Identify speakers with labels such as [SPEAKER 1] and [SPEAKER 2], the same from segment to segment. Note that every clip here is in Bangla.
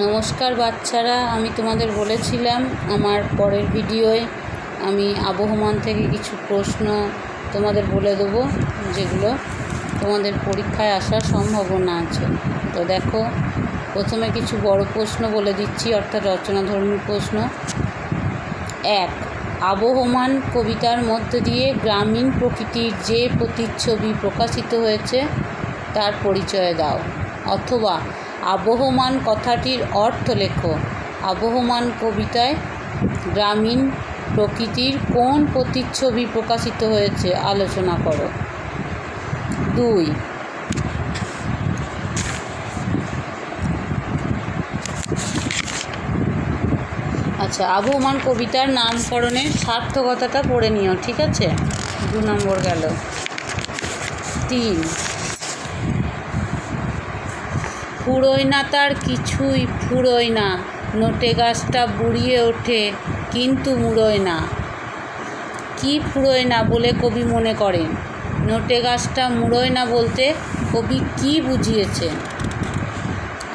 [SPEAKER 1] নমস্কার বাচ্চারা, আমি তোমাদের বলেছিলাম আমার পরের ভিডিওয় আমি আবহমান থেকে কিছু প্রশ্ন তোমাদের বলে দেবো, যেগুলো তোমাদের পরীক্ষায় আসার সম্ভাবনা আছে। তো দেখো, প্রথমে কিছু বড় প্রশ্ন বলে দিচ্ছি, অর্থাৎ রচনাধর্মী প্রশ্ন। 1. আবহমান কবিতার মধ্য দিয়ে গ্রামীণ প্রকৃতির যে প্রতিচ্ছবি প্রকাশিত হয়েছে তার পরিচয় দাও। অথবা আবহমান কথাটির অর্থ লেখো। আবহমান কবিতায় গ্রামীণ প্রকৃতির কোন প্রতিচ্ছবি প্রকাশিত হয়েছে আলোচনা করো। 2. আচ্ছা, আবহমান কবিতার নামকরণের সার্থকতাটা পড়ে নিও, ঠিক আছে? 2 নম্বর গেল। 3. ফুরোয় না তার কিছুই ফুরোয় না, নোটে গাছটা বুড়িয়ে ওঠে কিন্তু মুড়োয় না। কি ফুরোয় না বলে কবি মনে করেন? নোটে গাছটা মুড়োয় না বলতে কবি কি বুঝিয়েছেন?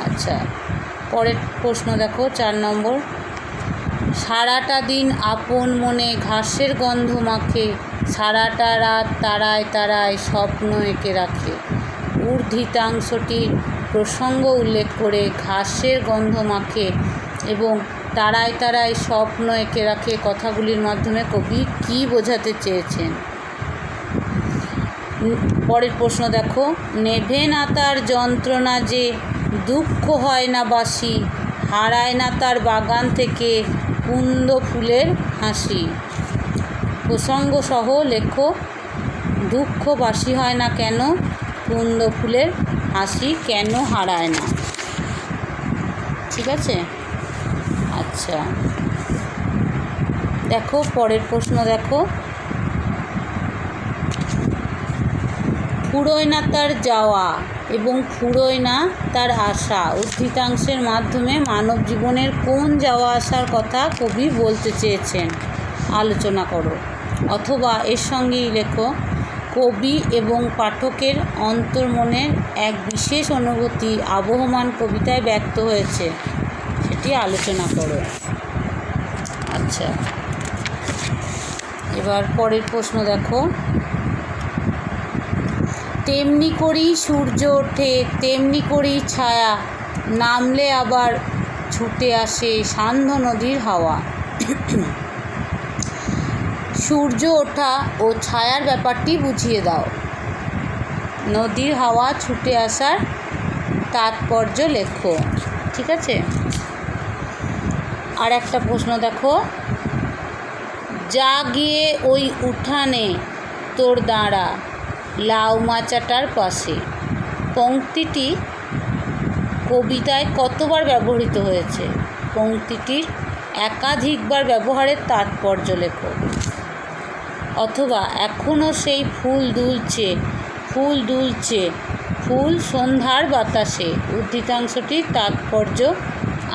[SPEAKER 1] আচ্ছা, পরের প্রশ্ন দেখো, 4 নম্বর। সারাটা দিন আপন মনে ঘাসের গন্ধ মাখে, সারাটা রাত তারায় তারায় স্বপ্ন এঁকে রাখে। ঊর্ধ্বিতাংশটির প্রসঙ্গ উল্লেখ করে ঘাসের গন্ধ মাখে এবং তারায় তারায় স্বপ্ন এঁকে রাখে কথাগুলির মাধ্যমে কবি কী বোঝাতে চেয়েছেন? পরের প্রশ্ন দেখো। নেভে না তার যন্ত্রণা যে দুঃখ হয় না বাসি, হারায় না তার বাগান থেকে কুন্দ ফুলের হাসি। প্রসঙ্গ সহ লেখো, দুঃখ বাসি হয় না কেন, কুন্দ ফুলের হাসি কেন হারায় না? ঠিক আছে? আচ্ছা, দেখো পরের প্রশ্ন দেখো। ফুরোয় না তার যাওয়া এবং ফুরোয় না তার আসা উদ্ধৃতাংশের মাধ্যমে মানব জীবনের কোন যাওয়া আসার কথা কবি বলতে চেয়েছেন আলোচনা করো। অথবা এর সঙ্গেই লেখো, কবি এবং পাঠকের অন্তর্মনের এক বিশেষ অনুভূতি আবহমান কবিতায় ব্যক্ত হয়েছে, সেটি আলোচনা করো। আচ্ছা, এবার পরের প্রশ্ন দেখো। তেমনি করেই সূর্য ওঠে তেমনি করেই ছায়া, নামলে আবার ছুটে আসে সান্ধ্য নদীর হাওয়া। সূর্য ওঠা ও ছায়ার ব্যাপারটি বুঝিয়ে দাও। নদীর হাওয়া ছুটে আসার তাৎপর্য লেখো। ঠিক আছে? আর একটা প্রশ্ন দেখো। যা গিয়ে ওই উঠানে তোর দাঁড়া, লাউ মাচাটার পাশে। পংক্তিটি কবিতায় কতবার ব্যবহৃত হয়েছে? পংক্তিটির একাধিকবার ব্যবহারের তাৎপর্য লেখো। অথবা এখনও সেই ফুল দুলছে ফুল দুলছে ফুল সন্ধ্যার বাতাসে উদ্ধৃতাংশটির তাৎপর্য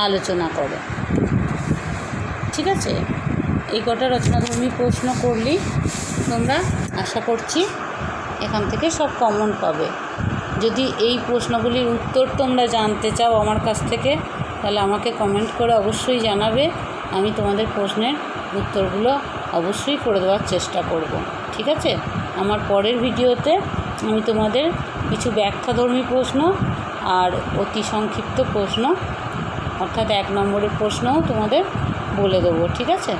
[SPEAKER 1] আলোচনা করো। ঠিক আছে? এই কটা রচনাধর্মী প্রশ্ন করলেই তোমরা আশা করছি এখান থেকে সব কমন পাবে। যদি এই প্রশ্নগুলির উত্তর তোমরা জানতে চাও আমার কাছ থেকে, তাহলে আমাকে কমেন্ট করে অবশ্যই জানাবে। আমি তোমাদের প্রশ্নের উত্তরগুলো অবশ্যই করে দেওয়ার চেষ্টা করব। ঠিক আছে? আমার পরের ভিডিওতে আমি তোমাদের কিছু ব্যাখ্যাধর্মী প্রশ্ন আর অতি সংক্ষিপ্ত প্রশ্ন, অর্থাৎ 1 নম্বরের প্রশ্নও তোমাদের বলে দেবো। ঠিক আছে?